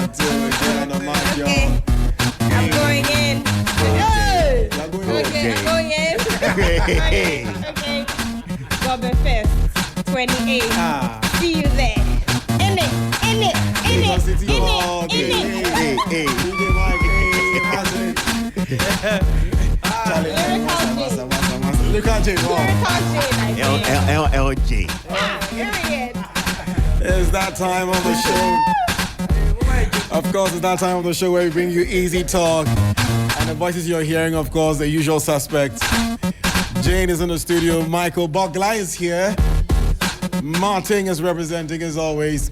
Okay. I'm going in. Okay. I'm going in. Okay. Gobe Fest 28. See you there. In it. Look at Jane. LLJ. Period. It's that time of the show. Of course, it's that time of the show where we bring you Easy Talk. And the voices you're hearing, of course, the usual suspects. Jane is in the studio. Michael Bogla is here. Martin is representing as always.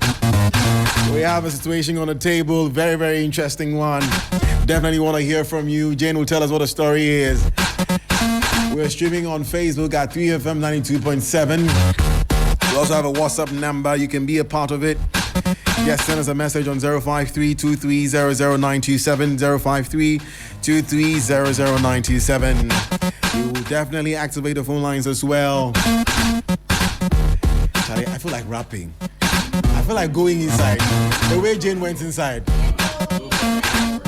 We have a situation on the table. Very, very interesting one. Definitely want to hear from you. Jane will tell us what the story is. We're streaming on Facebook at 3FM 92.7. We also have a WhatsApp number. You can be a part of it. Yes, send us a message on 053-2300927, 053-2300927. We will definitely activate the phone lines as well. Charlie, I feel like rapping. I feel like going inside. The way Jane went inside.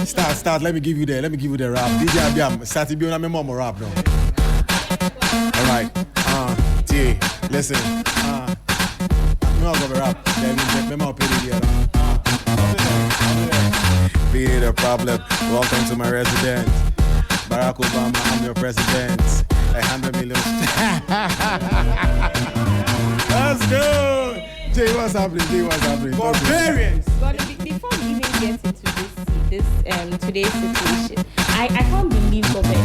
Start. Let me give you the rap. DJ Abiam, start to be on my mom rap now. All right. T. Listen. I'm not gonna rap. Be the problem. Welcome to my residence. Barack Obama, I'm your president. 100 million. Let's go. Jay, what's happening? Barbarians. Before we even get into this today's situation, I can't believe Gobe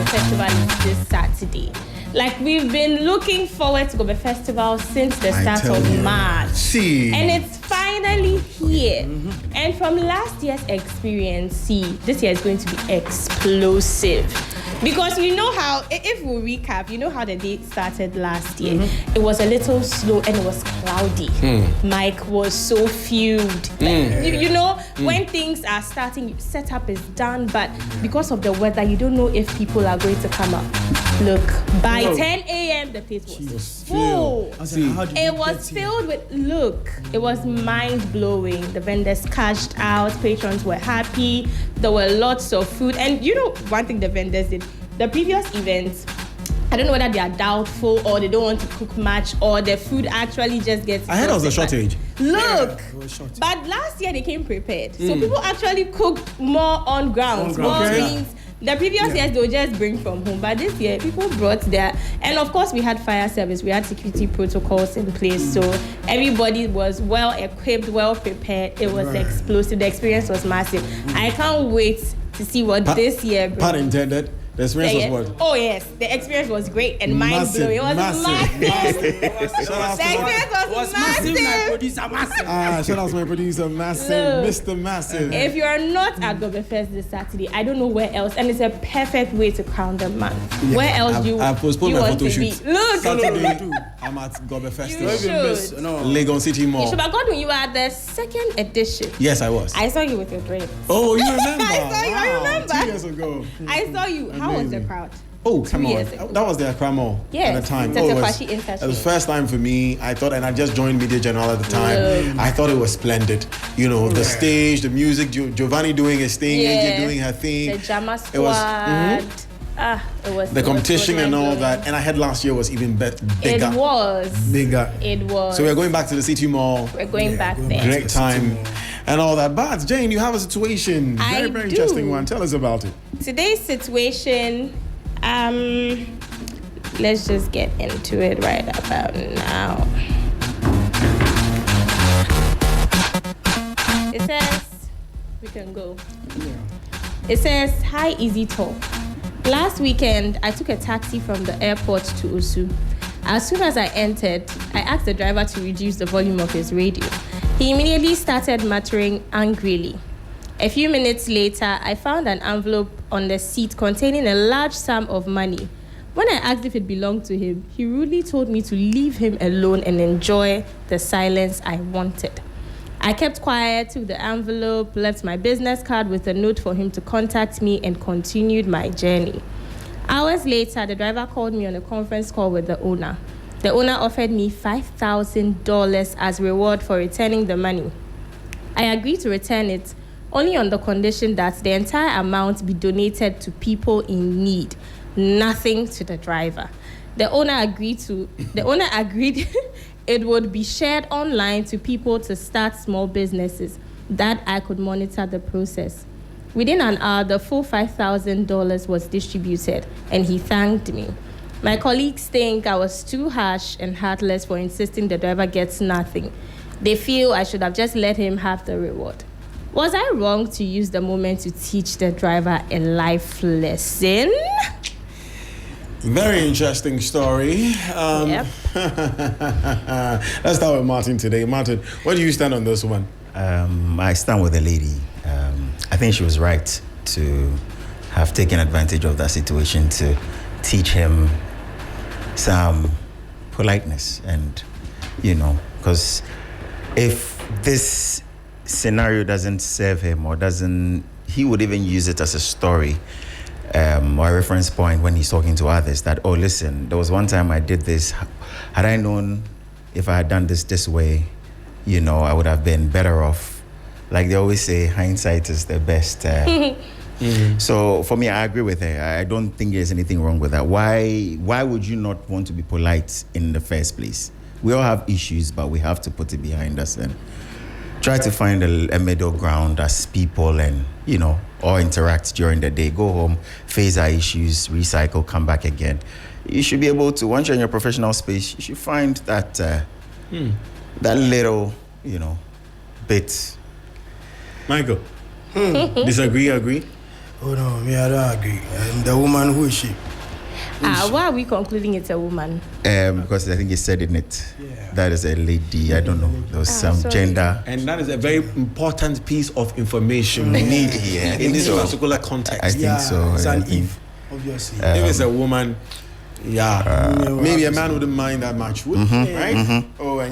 Festival is this Saturday. Like, we've been looking forward to Gobe Festival since the start of March. See. And it's finally here. Mm-hmm. And from last year's experience, this year is going to be explosive. Because you know how, if we recap, you know how the day started last year. Mm-hmm. It was a little slow and it was cloudy. Mike was so fueled. You know, when things are starting, setup is done, but because of the weather, you don't know if people are going to come up. Look, by 10 a.m., the place was full. It was filled with, it was mind-blowing. The vendors cashed out, patrons were happy, there were lots of food. And you know, one thing the vendors did, the previous events, I don't know whether they are doubtful or they don't want to cook much or the food actually just gets... I heard it was a shortage. But last year they came prepared. So people actually cooked more on ground. More beans. The previous years they would just bring from home, but this year people brought their, and of course we had fire service, we had security protocols in place, so everybody was well equipped, well prepared. It was explosive. The experience was massive. I can't wait to see what this year brings. Pun intended. The experience was what? Oh yes, the experience was great and mind-blowing. It was massive. The experience was massive. Shout out to my producer, Massive, Mr. Massive. If you are not at Gobe Fest this Saturday, I don't know where else, and it's a perfect way to crown the month. Yeah, where else do you want to be? Look, Saturday, I'm at Gobe Festival. You should. Legon City Mall. You should have gone when you were at the second edition. Yes, I was. I saw you with your dreads. Oh, you remember? I remember. 2 years ago. I saw you. How was the crowd? Oh, come on. That was the Accra Mall at the time. It was the first time for me. I thought, and I just joined Media General at the time. I thought it was splendid. You know, the stage, the music, Giovanni doing his thing, AJ doing her thing. The Jama Squad. It was the competition and all that. And I had last year was even bigger. It was. Bigger. It was. So we're going back to the City Mall. We're going back there. Great time and all that. But Jane, you have a situation. Very, very interesting one. Tell us about it. Today's situation, let's just get into it right about now. It says, we can go. It says, hi, EasyTalk. Last weekend, I took a taxi from the airport to Osu. As soon as I entered, I asked the driver to reduce the volume of his radio. He immediately started muttering angrily. A few minutes later, I found an envelope on the seat containing a large sum of money. When I asked if it belonged to him, he rudely told me to leave him alone and enjoy the silence I wanted. I kept quiet, took the envelope, left my business card with a note for him to contact me, and continued my journey. Hours later, the driver called me on a conference call with the owner. The owner offered me $5,000 as reward for returning the money. I agreed to return it, only on the condition that the entire amount be donated to people in need, nothing to the driver. The owner agreed it would be shared online to people to start small businesses, that I could monitor the process. Within an hour, the full $5,000 was distributed, and he thanked me. My colleagues think I was too harsh and heartless for insisting the driver gets nothing. They feel I should have just let him have the reward. Was I wrong to use the moment to teach the driver a life lesson? Very interesting story. Yep. Let's start with Martin today. Martin, where do you stand on this one? I stand with the lady. I think she was right to have taken advantage of that situation to teach him some politeness, and because if this scenario doesn't serve him or doesn't, he would even use it as a story or a reference point when he's talking to others, that, oh, listen, there was one time I did this. Had I known if I had done this way, I would have been better off. Like they always say, hindsight is the best. So for me, I agree with her. I don't think there's anything wrong with that. Why would you not want to be polite in the first place? We all have issues, but we have to put it behind us and try to find a middle ground as people, and all interact during the day. Go home, face our issues, recycle, come back again. You should be able to, once you're in your professional space, you should find that that little bit. Michael, disagree, agree? Oh no, me, I don't agree. And the woman, who is she? Why are we concluding it's a woman? Because I think you said in it. Yeah. That is a lady. I don't know. There was some sorry. gender. And that is a very important piece of information we need here in this particular context. I think so. It's I an think- if, obviously. If it's a woman, maybe a man wouldn't mind that much, right? Oh, and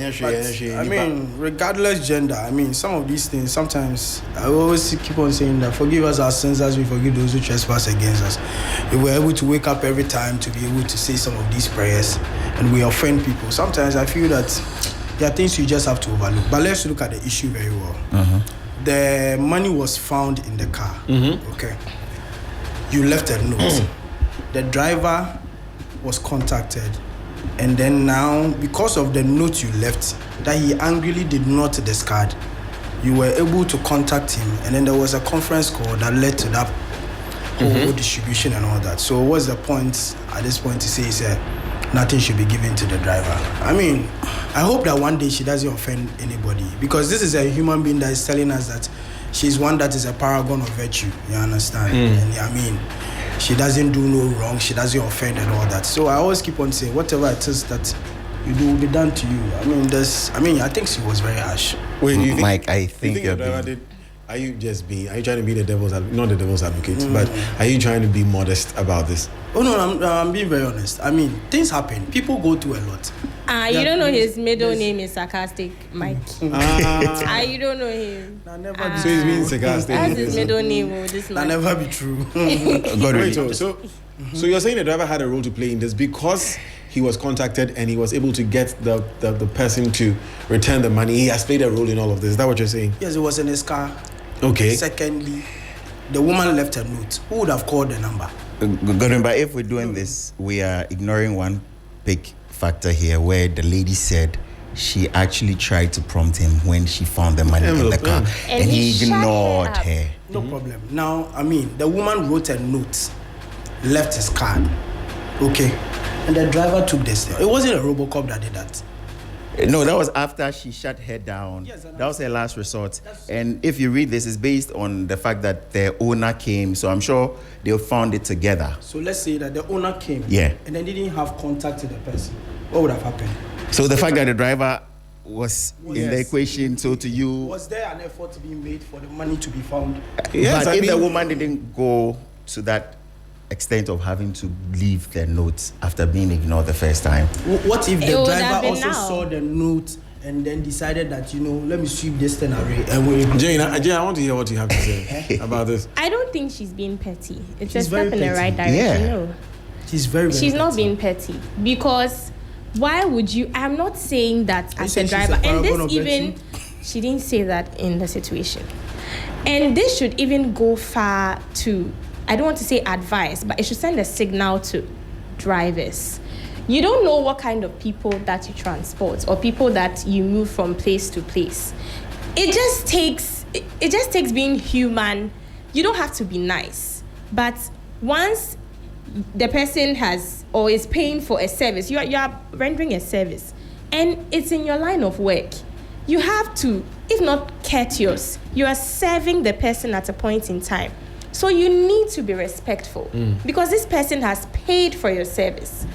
But, regardless gender, some of these things, sometimes I always keep on saying that forgive us our sins as we forgive those who trespass against us. If we're able to wake up every time to be able to say some of these prayers and we offend people, sometimes I feel that there are things you just have to overlook. But let's look at the issue very well. The money was found in the car. Okay. You left a note. The driver was contacted, and then now, because of the note you left that he angrily did not discard, you were able to contact him, and then there was a conference call that led to that whole distribution and all that. So what's the point at this point to say nothing should be given to the driver? I hope that one day she doesn't offend anybody, because this is a human being that is telling us that she's one that is a paragon of virtue, you understand? And she doesn't do no wrong, she doesn't offend and all that. So I always keep on saying, whatever it is that you do will be done to you. I think she was very harsh. Wait, you think, Mike, I think you you're the driver being... did? Are you trying to be the devil's advocate? Not the devil's advocate, but are you trying to be modest about this? Oh no, I'm being very honest. Things happen. People go through a lot. You don't know his middle name is Sarcastic Mike. You don't know him. So he's being sarcastic. That's his middle name, this That man. never be true. Wait, so you're saying the driver had a role to play in this because he was contacted and he was able to get the person to return the money. He has played a role in all of this. Is that what you're saying? Yes, it was in his car. Okay. Secondly, the woman left a note. Who would have called the number? Godwin, but if we're doing this, we are ignoring one big factor here, where the lady said she actually tried to prompt him when she found the money in the car, and he ignored her. No problem. Now, the woman wrote a note, left his card, okay, and the driver took this. It wasn't a Robocop that did that. No, that was after she shut her down. Yes, that was her last resort. And if you read this, it's based on the fact that the owner came. So I'm sure they found it together. So let's say that the owner came, Yeah, and then didn't have contact with the person. What would have happened? so the fact that the driver was in the equation, so to you... Was there an effort to be made for the money to be found? Yes, but if the woman didn't go to that extent of having to leave the notes after being ignored the first time. What if It the would have driver been also now. saw the note and then decided that, let me sweep this thing away and we... Jane, I want to hear what you have to say about this. I don't think she's being petty. It's She's a very step in the petty. right direction. Yeah. No. She's very, very She's not petty. being petty, because why would you? I'm not saying that as a saying she's driver, a and paragon this of even she didn't say that in the situation. And this should even go far to, I don't want to say advice, but it should send a signal to drivers. You don't know what kind of people that you transport or people that you move from place to place. It just takes being human. You don't have to be nice, but once the person has or is paying for a service, you are rendering a service, and it's in your line of work. You have to, if not courteous, you are serving the person at a point in time. So you need to be respectful because this person has paid for your service.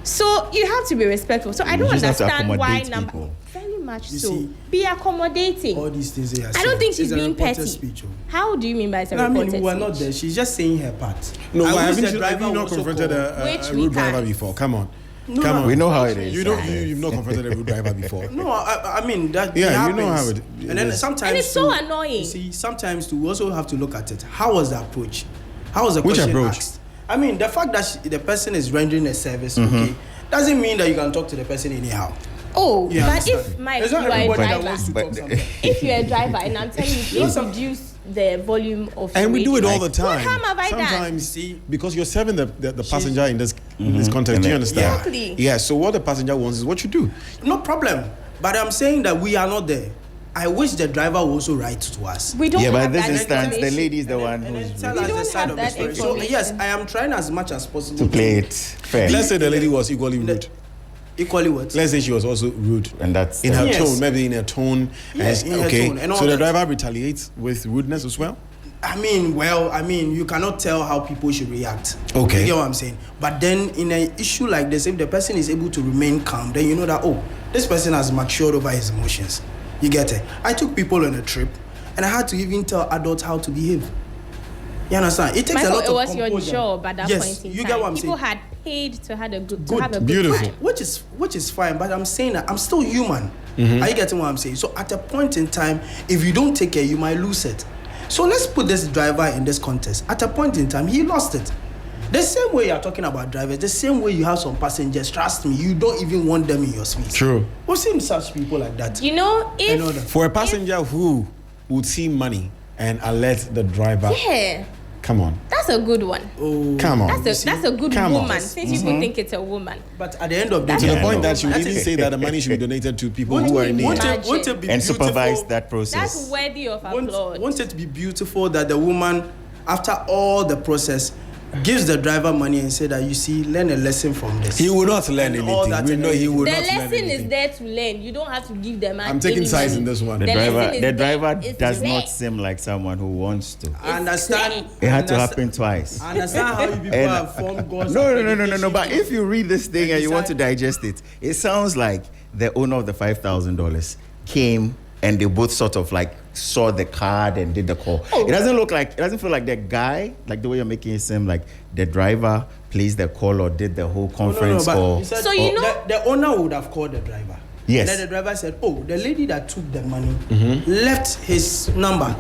So you have to be respectful. So I don't understand why people. Very much You so. see, Be accommodating. All these things they are I don't think saying, she's it's a being reported petty. speech, oh. How do you mean by it's a No, I reported mean, we are speech? not there. She's just saying her part. No, I wish the have you driver not also confronted called. a Which we rude driver can't. before? Come on. No, Come no, on. We know how it is. You've not confronted a rude driver before. No, I mean that. Yeah, it you know how happens. it And then is. sometimes. And it's so too, annoying. You see, sometimes too, we also have to look at it. How was the approach? How was the Which question approach? asked? I mean, the fact that the person is rendering a service, okay, doesn't mean that you can talk to the person anyhow. Oh, You but understand? if Mike, It's you not are a everybody that driver, wants to talk sometimes. if you're a driver and I'm telling you, please reduce the volume of And your we do it radio. all the time. What harm have I done? Sometimes, See, because you're serving the passenger in this context. Do you understand? Exactly. Yeah. So what the passenger wants is what you do. no problem. But I'm saying that we are not there. I wish the driver would also write to us. We don't Yeah, but have this that instance, the information. lady is the one And then who's tell We us the don't side have of the that story. So information. yes, I am trying as much as possible to play it fair. Let's say the lady was equally rude. equally what. Let's say she was also rude. And that's In her Yes. tone, maybe in her tone. Yes, and- in her okay. tone and all So the that. driver retaliates with rudeness as well? I mean, you cannot tell how people should react. Okay. You get what I'm saying? But then in an issue like this, if the person is able to remain calm, then you know that, oh, this person has matured over his emotions. You get it? I took people on a trip, and I had to even tell adults how to behave. You understand? It takes a Michael, lot it of was your composure. job at that Yes, point in you time. get what I'm People saying? had paid to have a good Beautiful. time. Which is fine, but I'm saying that I'm still human. Are you getting what I'm saying? So at a point in time, if you don't take care, you might lose it. So let's put this driver in this context. At a point in time, he lost it. The same way you're talking about drivers, the same way you have some passengers, trust me, you don't even want them in your space. True. We've seen such people like that. You know, I know that. if For a passenger who would see money and alert the driver, yeah, come on. that's a good one. Come on. That's a good Come on. woman. Since people think it's a woman. But at the end of the That's To day, the point that she would That's even it. say that the money should be donated to people Won't who are it in be need. Imagine. won't it be and beautiful? supervise that process. That's worthy of applause. Won't it be beautiful that the woman, after all the process, gives the driver money and say that, you see, learn a lesson from this. He will not learn And all that anything. We and know he everything. will The not learn lesson is anything. there to learn. You don't have to give them. I'm taking sides in this one. the The driver, lesson is the there. driver It's does there. not seem like someone who wants to. I understand. It had to I happen understand- twice. I understand how you people And- have formed God's No. But if you read this thing and you want to decide- digest it, it sounds like the owner of the $5,000 came and they both sort of like saw the card and did the call. Oh. It doesn't feel like the guy, like the way you're making it seem like the driver placed the call or did the whole conference but or. you said So you know- the owner would have called the driver. Yes. And then the driver said, oh, the lady that took the money left his number.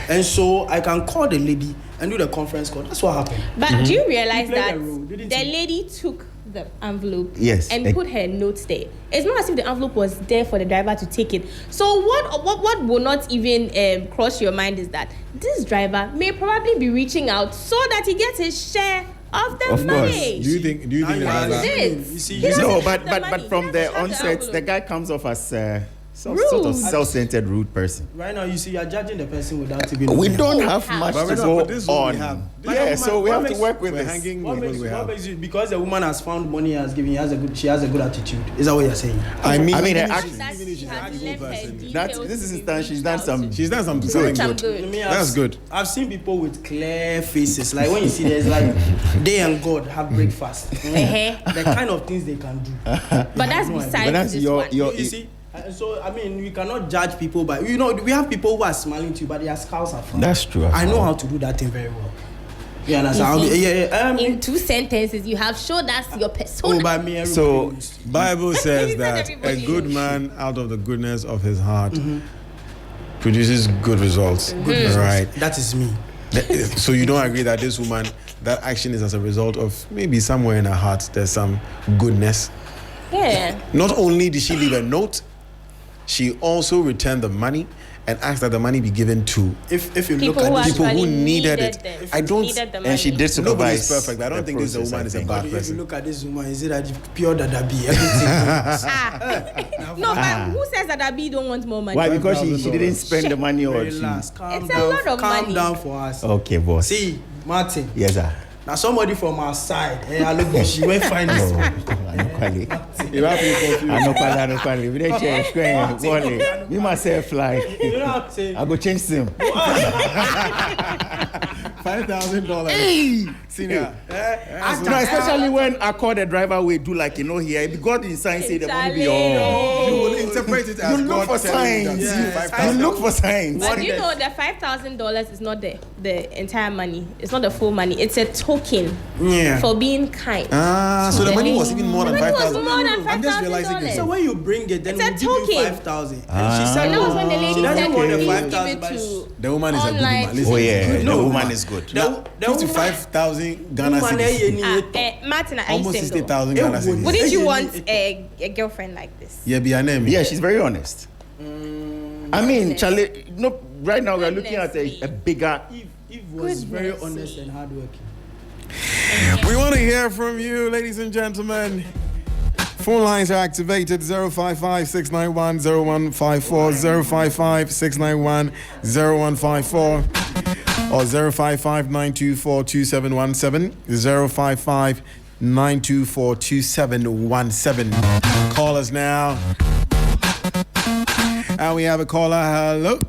And so I can call the lady and do the conference call. That's what happened. But do you realize He played that a role, didn't the he? lady took the envelope Yes. and put her notes there? It's not as if the envelope was there for the driver to take it. So what will not even cross your mind is that this driver may probably be reaching out so that he gets his share of the Of course. money. Do you think the Now you driver? are- This. You see, He you doesn't No, have but the but money. but from He the doesn't have the onset, the envelope. guy comes off as sort Rude. of self-centered, rude person. right now, you see, you are judging the person without even We knowing. don't have How? much But to we're not- go but this is what on. we have. Yeah, so we What have to makes- work with We're this. hanging What with makes, what we what have. makes you, because the woman has found money, has given, she has a good attitude. Is that what you're saying? I mean, I mean, even her if act- she's- That even if she she's has an evil left her person. details This is to be instance, she's reached done out some. She's done something Some good. good. Me, That's good. I've seen people with clear faces. Like when you see there's like they and God have breakfast. The kind of things they can do. But that's no idea. besides But that's this your- one. your- You see, so I mean, we cannot judge people by we have people who are smiling to you, but their scowls are frowned. That's true. I know how to do that thing very well. You understand? In 2 sentences, you have showed us your persona. Oh, by me, everybody So- knows. Bible says He said that a everybody good knows. man out of the goodness of his heart produces good results. Right. That is me. So you don't agree that this woman, that action is as a result of maybe somewhere in her heart there's some goodness. Yeah. Not only did she leave a note, she also returned the money and asked that the money be given to If you People look who at this, people who actually needed needed it. them. I don't. Needed the And she money. did supervise. Nobody's perfect. I don't the think this process, woman is a I think. bad if you person. look at this woman, is it that pure dadabi? Everything. No, but who says that Abi don't want more money? Why? Because she didn't spend the money or she. Relax, calm It's a down. lot of calm money. down for us. Okay, boss. See, Martin. Yes, sir. Now somebody from our side, I look, she went find this. I know quality. You have to be confused. I know quality. We don't change square. Quality. Me myself like. You know what I'm saying? I go change sim. $5,000. Senior. No, especially when I call the driver, we do like here. If God in sign say the money be all. You will interpret it as You look God for telling you signs. that You look for signs. But you know the $5,000 is not the entire money. It's not the full money. It's a token for being kind. So the money was even more than The money was 5,000. more than I'm just realizing this. So when you bring it, then It's we a give you token. 5,000. And she said, And that was when the lady she doesn't said, want the please 5,000, give but it to The woman is a good online. woman. Listen, Oh yeah, No, the woman is good. the 55,000 Ghana woman, cedis. Martin, are you Almost single? 60,000 Ghana cedis. Wouldn't you want a girlfriend like this? Yeah, be an name. Yeah, she's very honest. I mean, Charlie, no, right now we're looking at a bigger. Eve was very honest and hardworking. We want to hear from you, ladies and gentlemen. Phone lines are activated 055-691-0154, 055-691-0154, or 055-924-2717, 055-924-2717. Call us now. And we have a caller. Hello.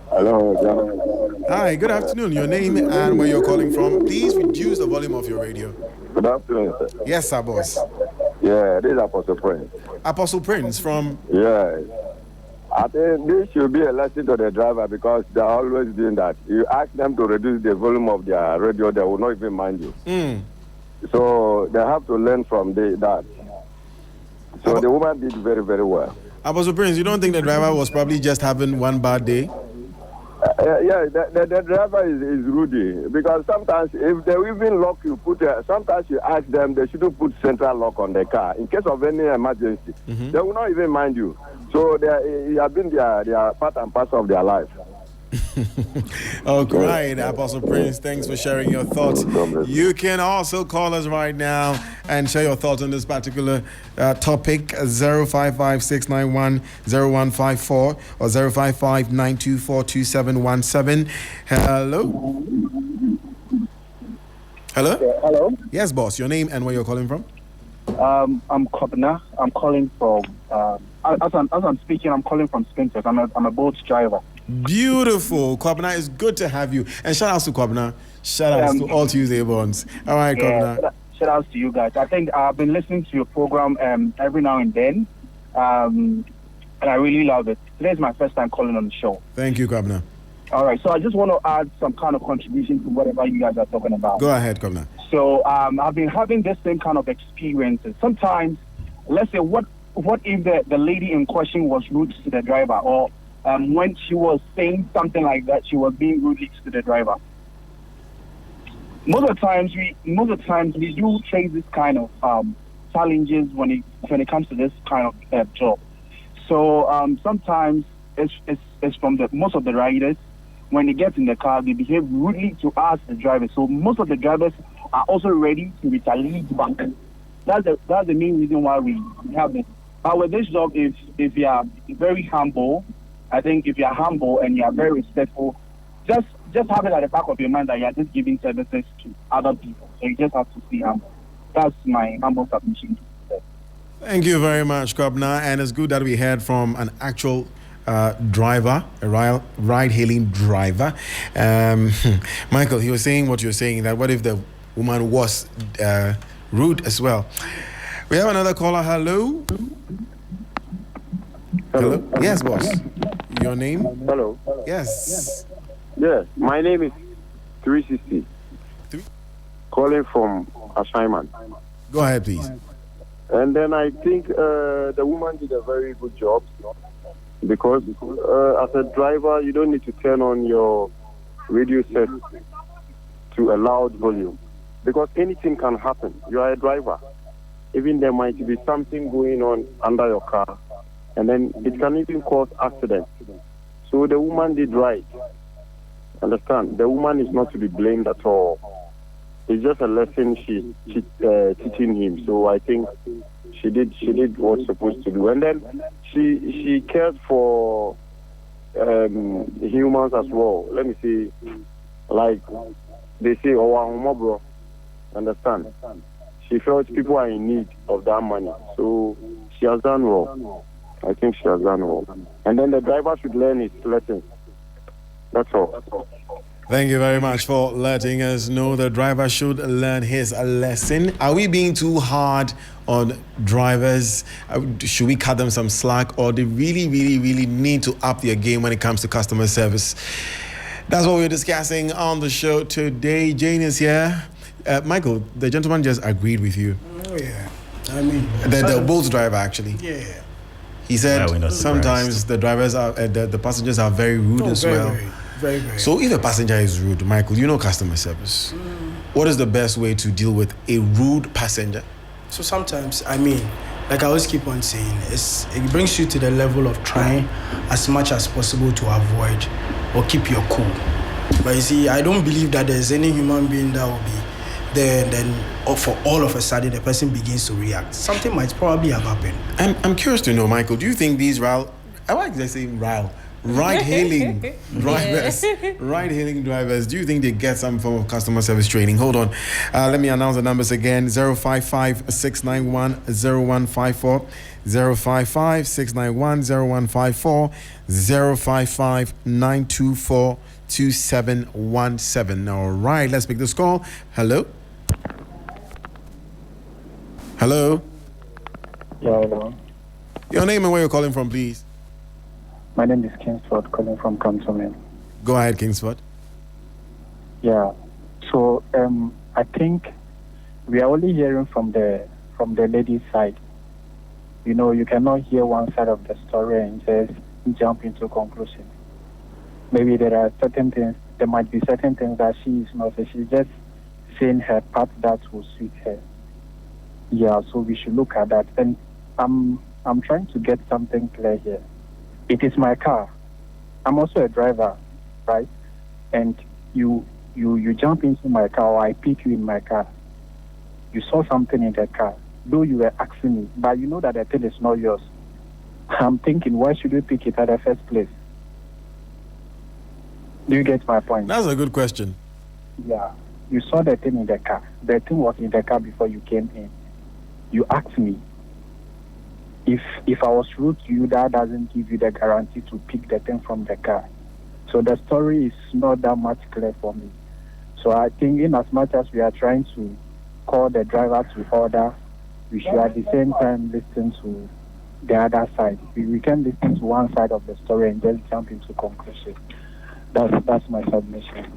Hello, John. Hi, good afternoon. Your name and where you're calling from. Please reduce the volume of your radio. Good afternoon, sir. Yes, sir, boss. Yeah, this is Apostle Prince. Apostle Prince from... Yeah. I think this should be a lesson to the driver because they're always doing that. You ask them to reduce the volume of their radio, they will not even mind you. So they have to learn from that. So the woman did very, very well. Apostle Prince, you don't think the driver was probably just having one bad day? Yeah, the driver is Rudy because sometimes if they even lock you, sometimes you ask them they shouldn't put central lock on the car in case of any emergency. They will not even mind you. So you have been their part and parcel of their life. Oh, great, Apostle Prince. Thanks for sharing your thoughts. You can also call us right now and share your thoughts on this particular topic, 055-691-0154 or 055-924-2717. Hello? Hello? Hello. Yes, boss. Your name and where you're calling from? I'm Kobna. I'm calling from. As I'm speaking, I'm calling from Spinters. I'm a boat driver. Beautiful. Kwabna, it's good to have you. And shout outs to Kwabna. Shout outs to all Tuesday bonds. All right, Kwabna. Shout outs to you guys. I think I've been listening to your program every now and then. And I really love it. Today's my first time calling on the show. Thank you, Kwabna. All right. So I just want to add some kind of contribution to whatever you guys are talking about. Go ahead, Kwabna. So I've been having this same kind of experiences. Sometimes, let's say, what if the lady in question was rude to the driver, or when she was saying something like that, she was being rude to the driver. Most of the times we do face this kind of challenges when it comes to this kind of job. So sometimes it's from most of the riders. When they get in the car, they behave rudely to us, the drivers. So most of the drivers are also ready to retaliate back. That's the main reason why we have this. But with this job, if you are very humble, I think if you are humble and you are very respectful, just have it at the back of your mind that you are just giving services to other people. So you just have to be humble. That's my humble submission. Thank you very much, Kwabna. And it's good that we heard from an actual driver, a ride-hailing driver. Michael, he was saying what you're saying, that what if the woman was rude as well? We have another caller. Hello? Hello? Yes, boss. Your name? Hello. Yes. Yes, my name is 360. Calling from assignment. Go ahead, please. And then I think the woman did a very good job because as a driver, you don't need to turn on your radio set to a loud volume because anything can happen. You are a driver. Even there might be something going on under your car and then it can even cause accidents. So the woman did right. Understand? The woman is not to be blamed at all. It's just a lesson she's teaching him. So I think she did what's supposed to do, and then she cares for humans as well. Let me see, like they say, "Oh, bro." Understand? She felt people are in need of that money, so she has done well. I think she has done well, and then the driver should learn his lessons. That's all. Thank you very much for letting us know the driver should learn his lesson. Are we being too hard on drivers? Should we cut them some slack, or they really, really, really need to up their game when it comes to customer service? That's what we're discussing on the show today. Jane is here. Michael, the gentleman just agreed with you. Oh, yeah. I mean... The Bolt driver, actually. Yeah. He said we're not sometimes the drivers are, the passengers are very rude as well. Very, very. So if a passenger is rude, Michael, you know customer service. What is the best way to deal with a rude passenger? So sometimes, I mean, like I always keep on saying, it brings you to the level of trying as much as possible to avoid or keep your cool. But you see, I don't believe that there's any human being that will be there and then for all of a sudden the person begins to react. Something might probably have happened. I'm curious to know, Michael, do you think these ride-hailing drivers, do you think they get some form of customer service training? Hold on. Let me announce the numbers again. 055-691-0154, 055-691-0154, 055-924-2717. All right, let's pick this call. Hello? Hello? Yeah, hello. Your name and where you're calling from, please. My name is Kingsford, calling from Cantonment. Go ahead, Kingsford. Yeah. So I think we are only hearing from the lady's side. You know, you cannot hear one side of the story and just jump into conclusion. Maybe there are certain things. There might be certain things that she is not. She's just saying her part that will suit her. Yeah. So we should look at that. And I'm trying to get something clear here. It is my car. I'm also a driver, right? And you jump into my car, or I pick you in my car. You saw something in the car, though you were asking me, but you know that the thing is not yours. I'm thinking, why should we pick it at the first place? Do you get my point? That's a good question. Yeah. You saw the thing in the car. The thing was in the car before you came in. You asked me. If I was rude to you, that doesn't give you the guarantee to pick the thing from the car. So the story is not that much clear for me. So I think in as much as we are trying to call the driver to order, we should at the same time listen to the other side. We can listen to one side of the story and just jump into conclusion. That's my submission.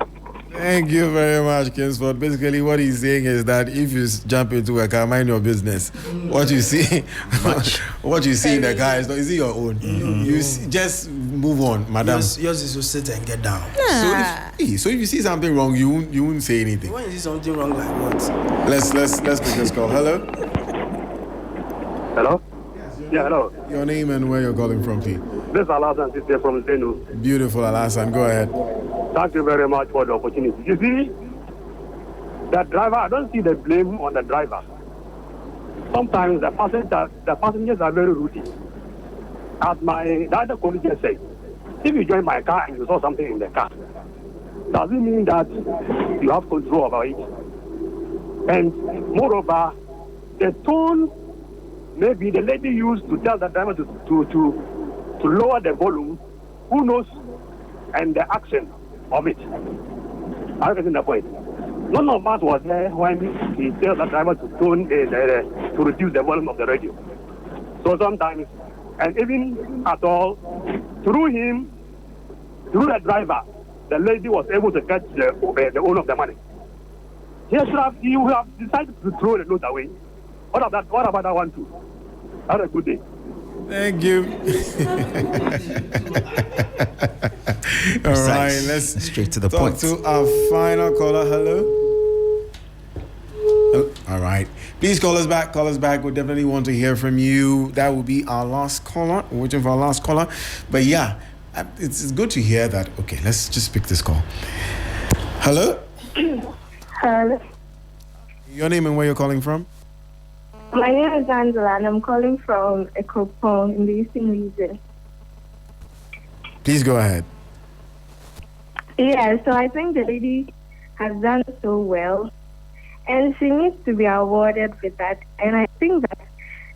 Thank you very much, Kingsford. Basically, what he's saying is that if you jump into a car, mind your business. What you see, what you see in the car is it your own. You just move on, madam. Yours is to sit and get down. So if you see something wrong, you won't say anything. When you see something wrong, like what? Let's pick this call. Hello. Hello? Yeah, hello. Your name and where you're calling from, please. This is Alasan Sister from Zenu. Beautiful, Alasan. Go ahead. Thank you very much for the opportunity. You see, the driver, I don't see the blame on the driver. Sometimes the passengers are very rude. As the other colleague just said, if you join my car and you saw something in the car, does it mean that you have control over it? And moreover, the tone maybe the lady used to tell the driver to lower the volume, who knows, and the action of it. I'm getting the point. None of us was there when he tells the driver to to reduce the volume of the radio. So sometimes, and even at all, through the driver, the lady was able to catch the owner of the money. He would have decided to throw the note away. What about that one too? Have a good day. Thank you. All right, let's straight to the talk point. To our final caller. Hello. All right. Please call us back. Call us back. We definitely want to hear from you. That will be our last caller. We're waiting for our last caller. But yeah, it's good to hear that. Okay, let's just pick this call. Hello? Hello. Your name and where you're calling from? My name is Angela and I'm calling from Ekopon in the Eastern region. Please go ahead. Yeah, so I think the lady has done so well and she needs to be awarded with that. And I think that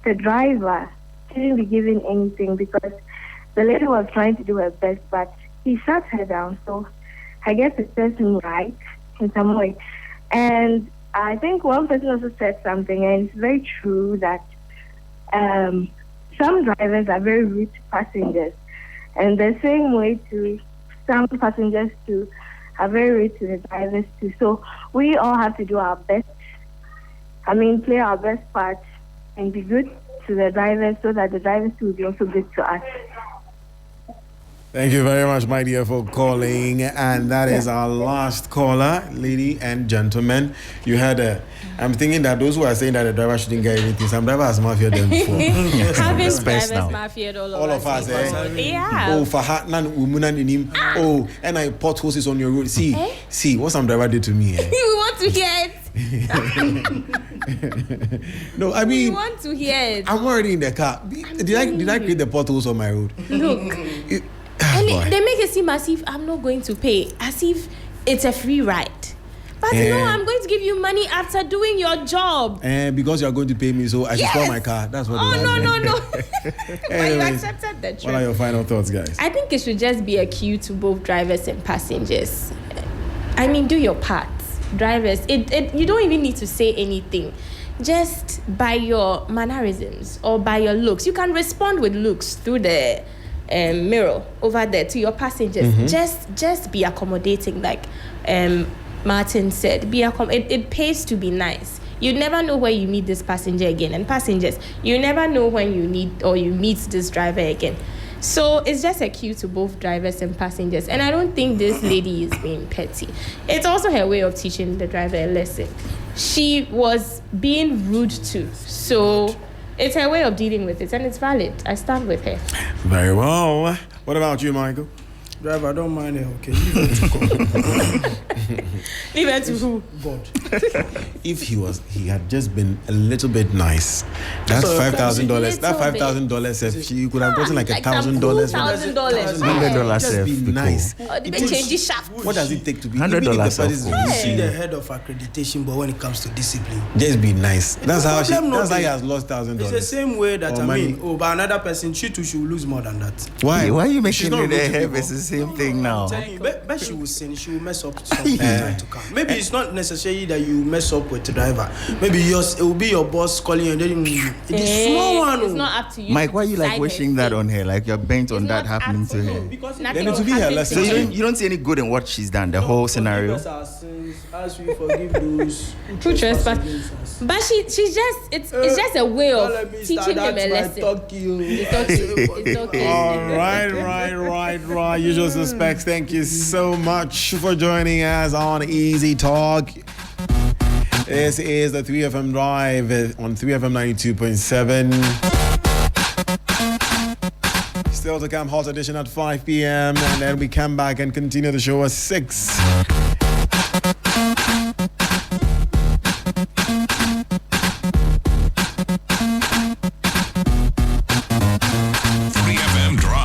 the driver shouldn't be given anything because the lady was trying to do her best, but he shut her down. So I guess it's just right in some way. And I think one person also said something, and it's very true that some drivers are very rude to passengers. And the same way to some passengers too are very rude to the drivers too. So we all have to do our best. Play our best part and be good to the drivers so that the drivers will be also good to us. Thank you very much, my dear, for calling. And that is our last caller, lady and gentlemen. You had I'm thinking that those who are saying that the driver shouldn't get anything, some drivers have mafiaed them before. Having drivers mafiaed all of us, Yeah. Oh, for Hatnan, woman in him. Oh, and I potholes is on your road. See what some driver did to me. We want to hear it. No, I mean, we want to hear it. I'm already in the car. Did I create the potholes on my road? Look. And they make it seem as if I'm not going to pay, as if it's a free ride. But no, I'm going to give you money after doing your job. And because you're going to pay me, so I should spoil my car. That's what no. But you accepted the truth. What are your final thoughts, guys? I think it should just be a cue to both drivers and passengers. Do your part. Drivers, you don't even need to say anything. Just by your mannerisms or by your looks. You can respond with looks through the mirror over there to your passengers. Just be accommodating, like Martin said. It pays to be nice. You never know where you meet this passenger again, and passengers, you never know when you meet this driver again. So it's just a cue to both drivers and passengers. And I don't think this lady is being petty. It's also her way of teaching the driver a lesson. She was being rude too, so it's her way of dealing with it, and it's valid. I stand with her. Very well. What about you, Michael? Driver, I don't mind it, okay? Leave it to God. Leave it to who? God. If he had just been a little bit nice, that's $5,000. That $5,000, you could have gotten like $1,000. $100. Just be nice. What does it take to be $100? You see the head of accreditation, but when it comes to discipline, just be nice. That's how he has lost $1,000. It's the same way that but another person, she too should lose more than that. Why? Why are you making it a heavy? It's the same thing now. But she will sin, she will mess up something time to come. Maybe it's not necessarily that you mess up with the driver. Maybe it will be your boss calling you and then it's small one. It's not up to you. Mike, why are you like wishing that on her? Like you're bent on that happening to her? Because then it will be her lesson. So you don't see any good in what she's done, the whole scenario? Forgive us our sins, as we forgive those who trespass. But she's just it's just a way of teaching them a lesson. It's okay. All right. Usual suspects, thank you so much for joining us on Easy Talk. This is the 3FM Drive on 3FM 92.7. Still to come, Hot Edition at 5 p.m. And then we come back and continue the show at 6.